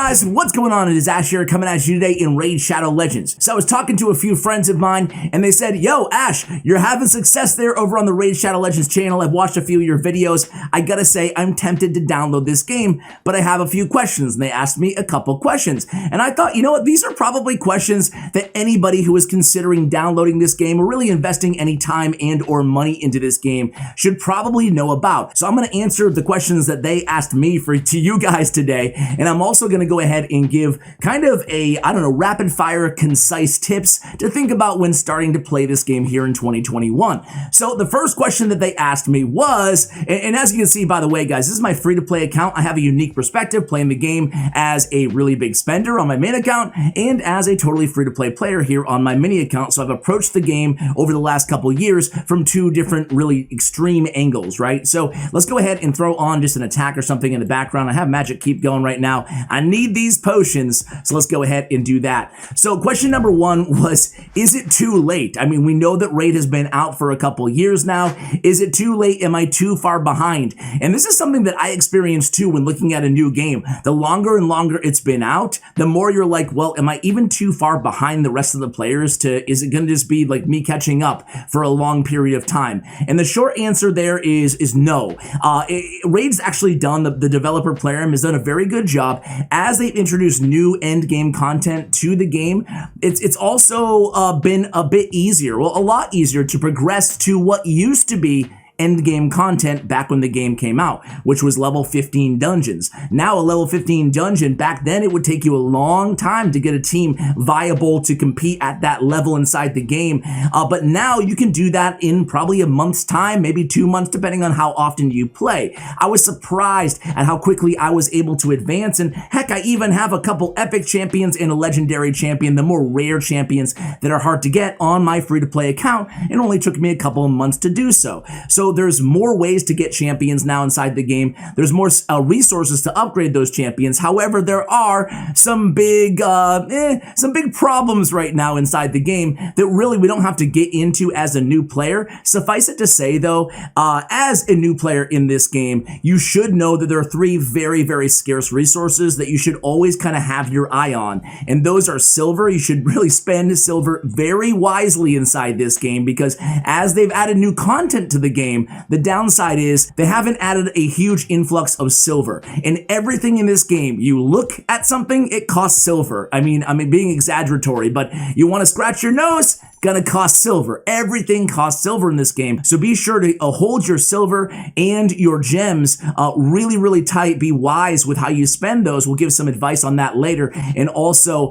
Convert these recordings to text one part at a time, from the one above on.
guys, what's going on? It is Ash here coming at you today in Raid Shadow Legends. So I was talking to a few friends of mine and they said, yo, Ash, you're having success there over on the Raid Shadow Legends channel. I've watched a few of your videos. I gotta say, I'm tempted to download this game, but I have a few questions. And they asked me a couple questions. And I thought, you know what? These are probably questions that anybody who is considering downloading this game or really investing any time and or money into this game should probably know about. So I'm gonna answer the questions that they asked me to you guys today. And I'm also going to go ahead and give kind of a, I don't know, rapid fire, concise tips to think about when starting to play this game here in 2021. So the first question that they asked me was, and as you can see, by the way, guys, this is my free to play account. I have a unique perspective playing the game as a really big spender on my main account and as a totally free to play player here on my mini account. So I've approached the game over the last couple of years from two different really extreme angles, right? So let's go ahead and throw on just an attack or something in the background. I have Magic Keep going right now. I need these potions, so let's go ahead and do that. So question number one was, is it too late? I mean, we know that Raid has been out for a couple years now. Is it too late? Am I too far behind? And this is something that I experienced too when looking at a new game. The longer and longer it's been out, the more you're like, well, am I even too far behind the rest of the players is it going to just be like me catching up for a long period of time? And the short answer there is no. Raid's actually done, the developer Plarium has done a very good job as they've introduced new end game content to the game. It's also been a bit easier, well, a lot easier to progress to what used to be end game content back when the game came out, which was level 15 dungeons. Now a level 15 dungeon, back then it would take you a long time to get a team viable to compete at that level inside the game. But now you can do that in probably a month's time, maybe 2 months, depending on how often you play. I was surprised at how quickly I was able to advance, and heck, I even have a couple epic champions and a legendary champion, the more rare champions that are hard to get on my free-to-play account. It only took me a couple of months to do so. So there's more ways to get champions now inside the game. There's more resources to upgrade those champions. However, there are some big problems right now inside the game that really we don't have to get into as a new player. Suffice it to say, though, as a new player in this game, you should know that there are three very, very scarce resources that you should always kind of have your eye on. And those are silver. You should really spend silver very wisely inside this game because as they've added new content to the game, the downside is they haven't added a huge influx of silver. And everything in this game, you look at something, it costs silver. I mean, being exaggeratory, but you want to scratch your nose, gonna cost silver. Everything costs silver in this game. So be sure to hold your silver and your gems really, really tight. Be wise with how you spend those. We'll give some advice on that later. And also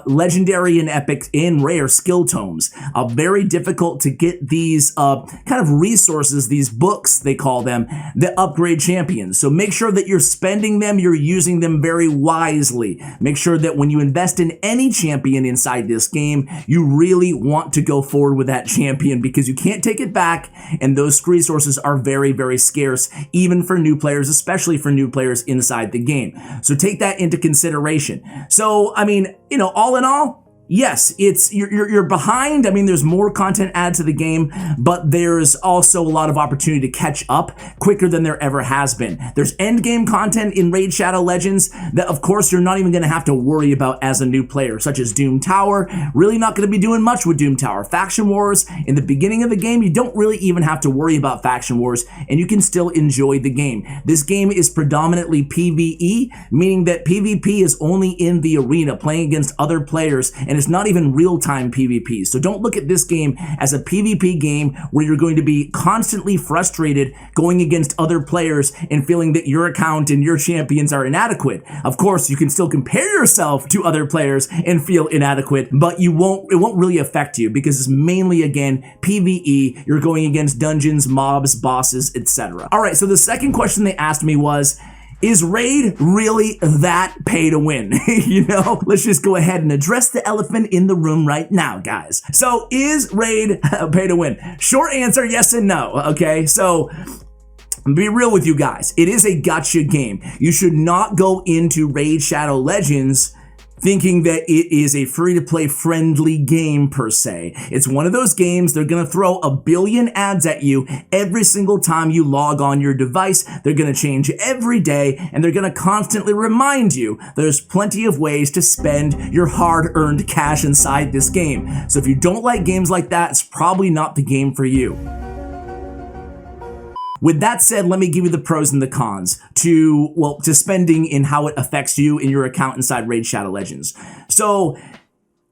legendary and epic and rare skill tomes. Very difficult to get these kind of resources, these books, they call them, that upgrade champions. So make sure that you're spending them, you're using them very wisely. Make sure that when you invest in any champion inside this game, you really want to go forward with that champion because you can't take it back, and those resources are very, very scarce, even for new players, especially for new players inside the game. So take that into consideration. So, I mean, you know, all in all, yes, you're behind. I mean, there's more content added to the game, but there's also a lot of opportunity to catch up quicker than there ever has been. There's end game content in Raid Shadow Legends that, of course, you're not even going to have to worry about as a new player, such as Doom Tower. Really not going to be doing much with Doom Tower. Faction Wars, in the beginning of the game, you don't really even have to worry about Faction Wars, and you can still enjoy the game. This game is predominantly PvE, meaning that PvP is only in the arena, playing against other players, and it's not even real-time PvP. So don't look at this game as a PvP game where you're going to be constantly frustrated going against other players and feeling that your account and your champions are inadequate. Of course, you can still compare yourself to other players and feel inadequate, but it won't really affect you because it's mainly, again, PvE. You're going against dungeons, mobs, bosses, etc. All right, so the second question they asked me was, is Raid really that pay to win? You know, let's just go ahead and address the elephant in the room right now, guys. So is Raid pay to win? Short answer, yes and no, okay? So be real with you guys. It is a gacha game. You should not go into Raid Shadow Legends thinking that it is a free-to-play friendly game per se. It's one of those games they're going to throw a billion ads at you every single time you log on your device. They're going to change every day, and they're going to constantly remind you there's plenty of ways to spend your hard-earned cash inside this game. So if you don't like games like that, it's probably not the game for you. With that said, let me give you the pros and the cons to spending and how it affects you in your account inside Raid Shadow Legends. So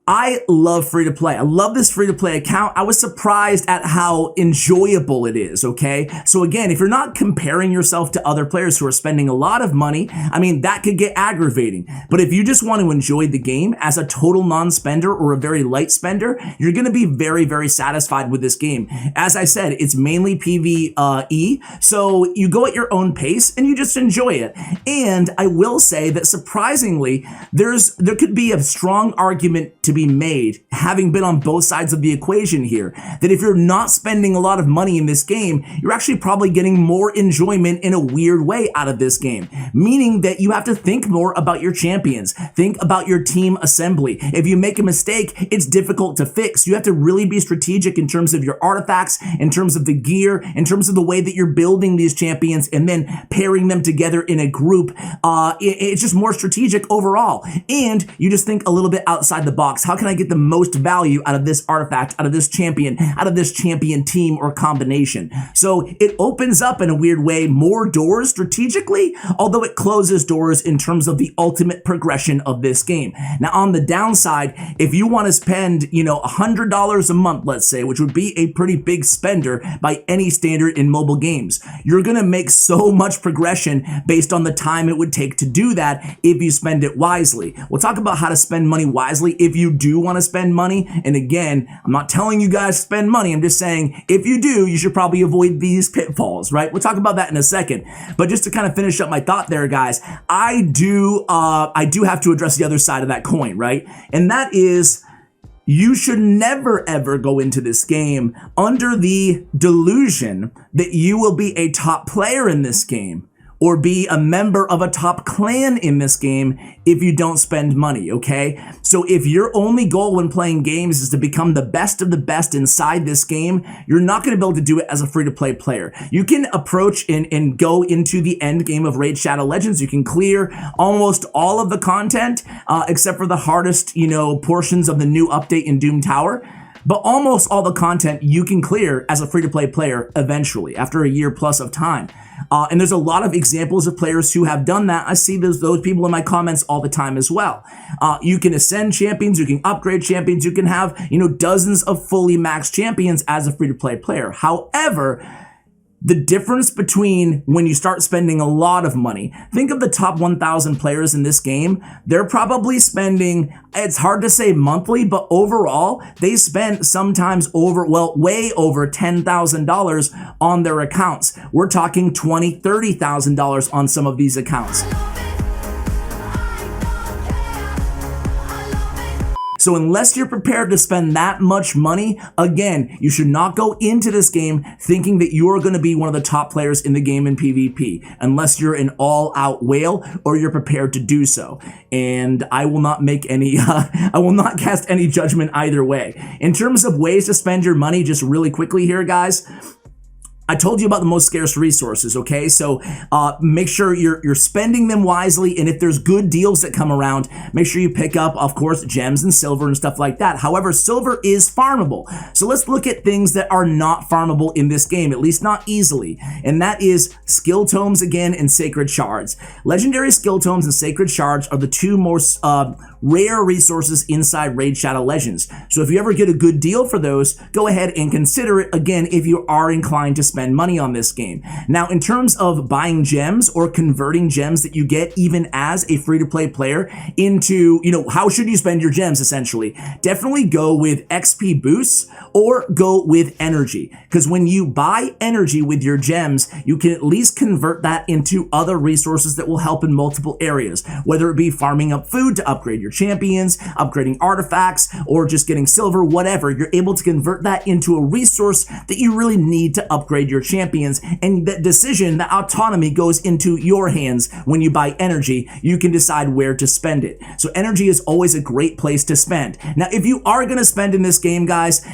I love free-to-play. I love this free-to-play account. I was surprised at how enjoyable it is, okay? So again, if you're not comparing yourself to other players who are spending a lot of money, I mean, that could get aggravating. But if you just want to enjoy the game as a total non-spender or a very light spender, you're going to be very, very satisfied with this game. As I said, it's mainly PvE, so you go at your own pace and you just enjoy it. And I will say that surprisingly, there could be a strong argument to be made, having been on both sides of the equation here, that if you're not spending a lot of money in this game, you're actually probably getting more enjoyment in a weird way out of this game, meaning that you have to think more about your champions, think about your team assembly. If you make a mistake, it's difficult to fix. You have to really be strategic in terms of your artifacts, in terms of the gear, in terms of the way that you're building these champions and then pairing them together in a group. It's just more strategic overall. And you just think a little bit outside the box. How can I get the most value out of this artifact, out of this champion team or combination? So it opens up in a weird way more doors strategically, although it closes doors in terms of the ultimate progression of this game. Now on the downside, if you want to spend, $100 a month, let's say, which would be a pretty big spender by any standard in mobile games, you're going to make so much progression based on the time it would take to do that if you spend it wisely. We'll talk about how to spend money wisely if you do want to spend money. And again, I'm not telling you guys to spend money. I'm just saying if you do, you should probably avoid these pitfalls, right? We'll talk about that in a second. But just to kind of finish up my thought there, guys, I do have to address the other side of that coin, right? And that is, you should never ever go into this game under the delusion that you will be a top player in this game or be a member of a top clan in this game if you don't spend money, okay? So if your only goal when playing games is to become the best of the best inside this game, you're not gonna be able to do it as a free-to-play player. You can approach and go into the end game of Raid Shadow Legends. You can clear almost all of the content, except for the hardest, portions of the new update in Doom Tower. But almost all the content you can clear as a free-to-play player eventually, after a year plus of time. And there's a lot of examples of players who have done that. I see those people in my comments all the time as well. You can ascend champions, you can upgrade champions, you can have, dozens of fully maxed champions as a free-to-play player. However, the difference between when you start spending a lot of money, think of the top 1,000 players in this game. They're probably spending, it's hard to say monthly, but overall, they spend sometimes way over $10,000 on their accounts. We're talking $20,000, $30,000 on some of these accounts. So unless you're prepared to spend that much money, again, you should not go into this game thinking that you are going to be one of the top players in the game in PvP, unless you're an all-out whale or you're prepared to do so. And I will not make any, I will not cast any judgment either way. In terms of ways to spend your money, just really quickly here, guys, I told you about the most scarce resources, okay? So make sure you're spending them wisely, and if there's good deals that come around, make sure you pick up, of course, gems and silver and stuff like that. However, silver is farmable. So let's look at things that are not farmable in this game, at least not easily, and that is skill tomes again and sacred shards. Legendary skill tomes and sacred shards are the two most rare resources inside Raid Shadow Legends. So if you ever get a good deal for those, go ahead and consider it again if you are inclined to spend money on this game. Now, in terms of buying gems or converting gems that you get even as a free-to-play player into, how should you spend your gems essentially? Definitely go with XP boosts or go with energy, because when you buy energy with your gems, you can at least convert that into other resources that will help in multiple areas, whether it be farming up food to upgrade your champions, upgrading artifacts, or just getting silver, whatever. You're able to convert that into a resource that you really need to upgrade your champions. And that decision, that autonomy goes into your hands. When you buy energy, you can decide where to spend it. So energy is always a great place to spend. Now, if you are going to spend in this game, guys,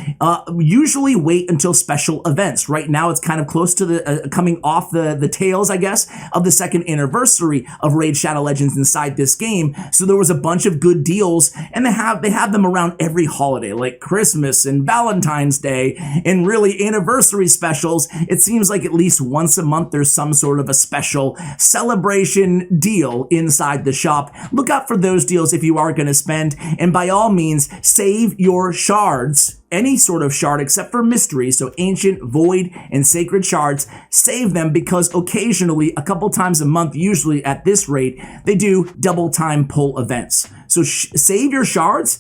usually wait until special events. Right now, it's kind of close to the coming off the tails, I guess, of the second anniversary of Raid Shadow Legends inside this game. So there was a bunch of good deals, and they have them around every holiday, like Christmas and Valentine's Day, and really anniversary specials. It seems like at least once a month there's some sort of a special celebration deal inside the shop. Look out for those deals if you are going to spend, and by all means, save your shards. Any sort of shard except for mystery, so ancient, void, and sacred shards, save them, because occasionally, a couple times a month, usually at this rate, they do double time pull events. So save your shards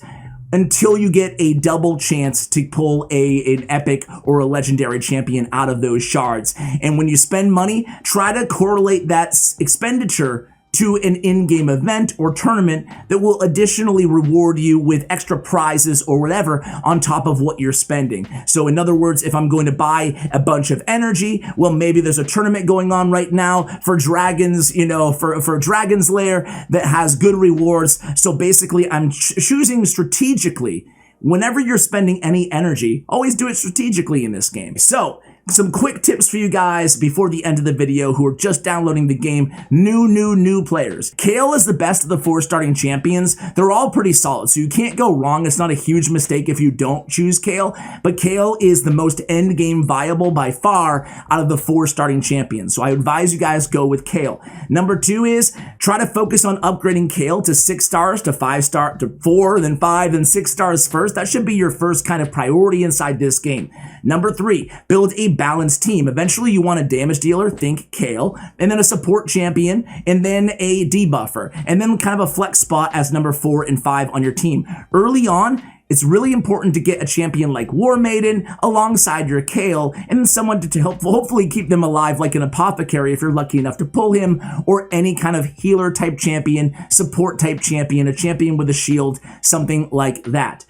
until you get a double chance to pull an epic or a legendary champion out of those shards. And when you spend money, try to correlate that expenditure to an in-game event or tournament that will additionally reward you with extra prizes or whatever on top of what you're spending. So in other words, if I'm going to buy a bunch of energy, well, maybe there's a tournament going on right now for dragons, for Dragon's Lair that has good rewards. So basically, I'm choosing strategically. Whenever you're spending any energy, always do it strategically in this game. So some quick tips for you guys before the end of the video who are just downloading the game, new players. Kayle is the best of the 4 starting champions. They're all pretty solid, so you can't go wrong. It's not a huge mistake if you don't choose Kayle, but Kayle is the most end game viable by far out of the 4 starting champions. So I advise you guys go with Kayle. Number 2 is try to focus on upgrading Kayle to 6 stars, to 5 stars, to 4, then 5, then 6 stars first. That should be your first kind of priority inside this game. Number 3, build a balanced team. Eventually you want a damage dealer, think Kayle, and then a support champion, and then a debuffer, and then kind of a flex spot as number 4 and 5 on your team. Early on, it's really important to get a champion like War Maiden alongside your Kayle, and then someone to help hopefully keep them alive, like an apothecary if you're lucky enough to pull him, or any kind of healer type champion, support type champion, a champion with a shield, something like that.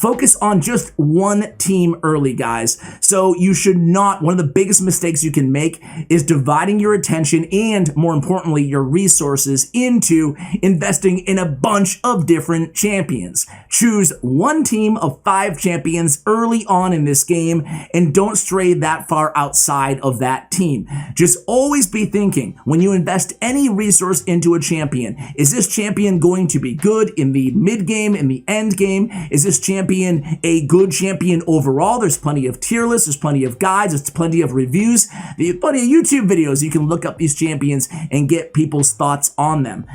Focus on just one team early, guys. So you should not, one of the biggest mistakes you can make is dividing your attention and, more importantly, your resources into investing in a bunch of different champions. Choose one team of 5 champions early on in this game, and don't stray that far outside of that team. Just always be thinking, when you invest any resource into a champion, is this champion going to be good in the mid game, in the end game? Is this champion a good champion overall? There's plenty of tier lists, there's plenty of guides, there's plenty of reviews, there's plenty of YouTube videos. You can look up these champions and get people's thoughts on them.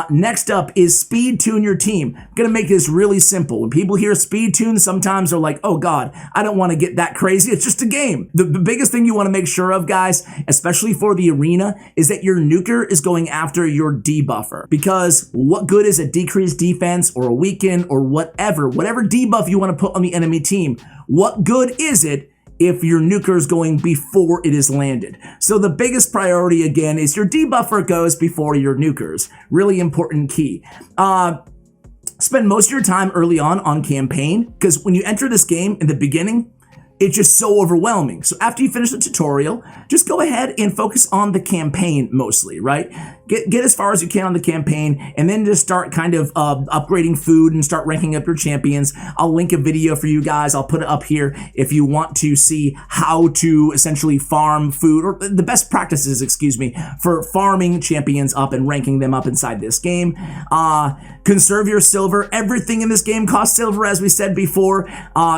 Next up is speed tune your team. I'm gonna make this really simple. When people hear speed tune, sometimes they're like, oh God, I don't want to get that crazy. It's just a game. The biggest thing you want to make sure of, guys, especially for the arena, is that your nuker is going after your debuffer. Because what good is a decreased defense or a weaken or whatever debuff you want to put on the enemy team? What good is it if your nuker is going before it is landed? So the biggest priority, again, is your debuffer goes before your nukers. Really important key. Spend most of your time early on campaign, because when you enter this game in the beginning, it's just so overwhelming. So after you finish the tutorial, just go ahead and focus on the campaign mostly, right? Get as far as you can on the campaign, and then just start kind of upgrading food and start ranking up your champions. I'll link a video for you guys. I'll put it up here if you want to see how to essentially farm food, or the best practices, excuse me, for farming champions up and ranking them up inside this game. Conserve your silver. Everything in this game costs silver, as we said before.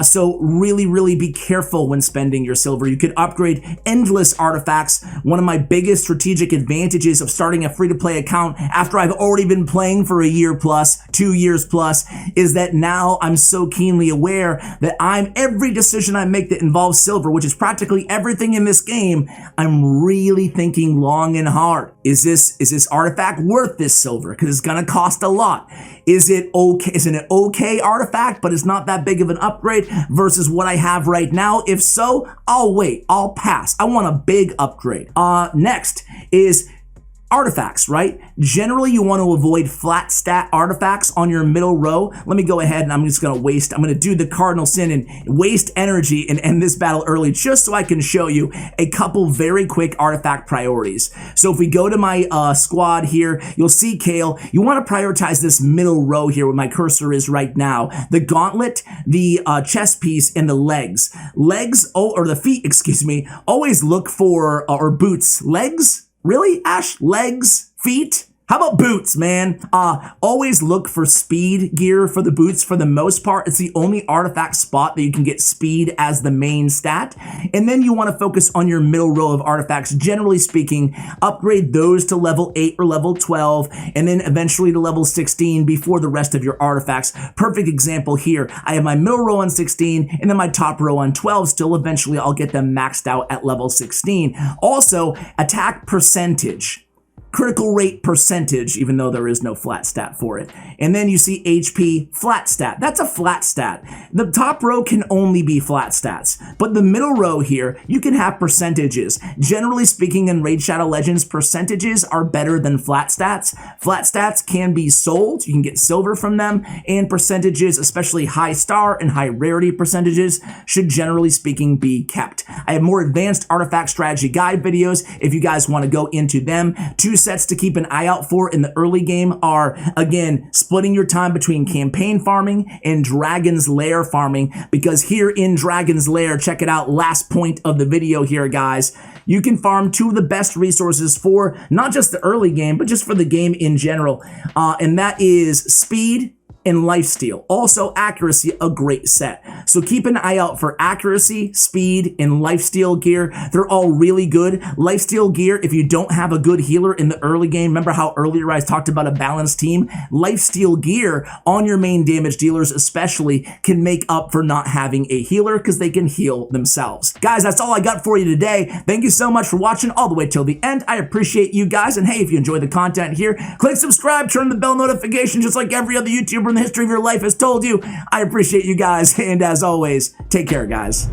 So really be careful when spending your silver. You could upgrade endless artifacts. One of my biggest strategic advantages of starting a free-to-play account after I've already been playing for a year plus, 2 years plus, is that now I'm so keenly aware that every decision I make that involves silver, which is practically everything in this game, I'm really thinking long and hard. Is this artifact worth this silver? Because it's gonna cost a lot. Is it okay? Is it an okay artifact, but it's not that big of an upgrade versus what I have right now? If so, I'll wait. I'll pass. I want a big upgrade. Next is, Artifacts, right? Generally, you want to avoid flat stat artifacts on your middle row. Let me go ahead and I'm just going to do the cardinal sin and waste energy and end this battle early just so I can show you a couple very quick artifact priorities. So if we go to my squad here, you'll see Kale. You want to prioritize this middle row here where my cursor is right now. The gauntlet, the chest piece, and the legs. Or the feet, excuse me, always look for, or boots. Legs? Really, Ash? Legs? Feet? How about boots, man? Always look for speed gear for the boots. For the most part, it's the only artifact spot that you can get speed as the main stat. And then you want to focus on your middle row of artifacts. Generally speaking, upgrade those to level 8 or level 12, and then eventually to level 16 before the rest of your artifacts. Perfect example here. I have my middle row on 16, and then my top row on 12 still. Eventually, I'll get them maxed out at level 16. Also, attack percentage. Critical rate percentage, even though there is no flat stat for it. And then you see HP flat stat. That's a flat stat. The top row can only be flat stats, but the middle row here, you can have percentages. Generally speaking, in Raid Shadow Legends, percentages are better than flat stats. Flat stats can be sold. You can get silver from them, and percentages, especially high star and high rarity percentages, should generally speaking be kept. I have more advanced artifact strategy guide videos if you guys want to go into them. Two sets to keep an eye out for in the early game are, again, splitting your time between campaign farming and Dragon's Lair farming, because here in Dragon's Lair, check it out, last point of the video here, guys, you can farm two of the best resources for not just the early game, but just for the game in general, and that is speed and lifesteal. Also accuracy, a great set. So keep an eye out for accuracy, speed, and lifesteal gear. They're all really good. Lifesteal gear, if you don't have a good healer in the early game, remember how earlier I talked about a balanced team? Lifesteal gear on your main damage dealers especially can make up for not having a healer because they can heal themselves. Guys, that's all I got for you today. Thank you so much for watching all the way till the end. I appreciate you guys. And hey, if you enjoy the content here, click subscribe, turn the bell notification just like every other YouTuber in the history of your life has told you. I appreciate you guys, and as always, take care, guys.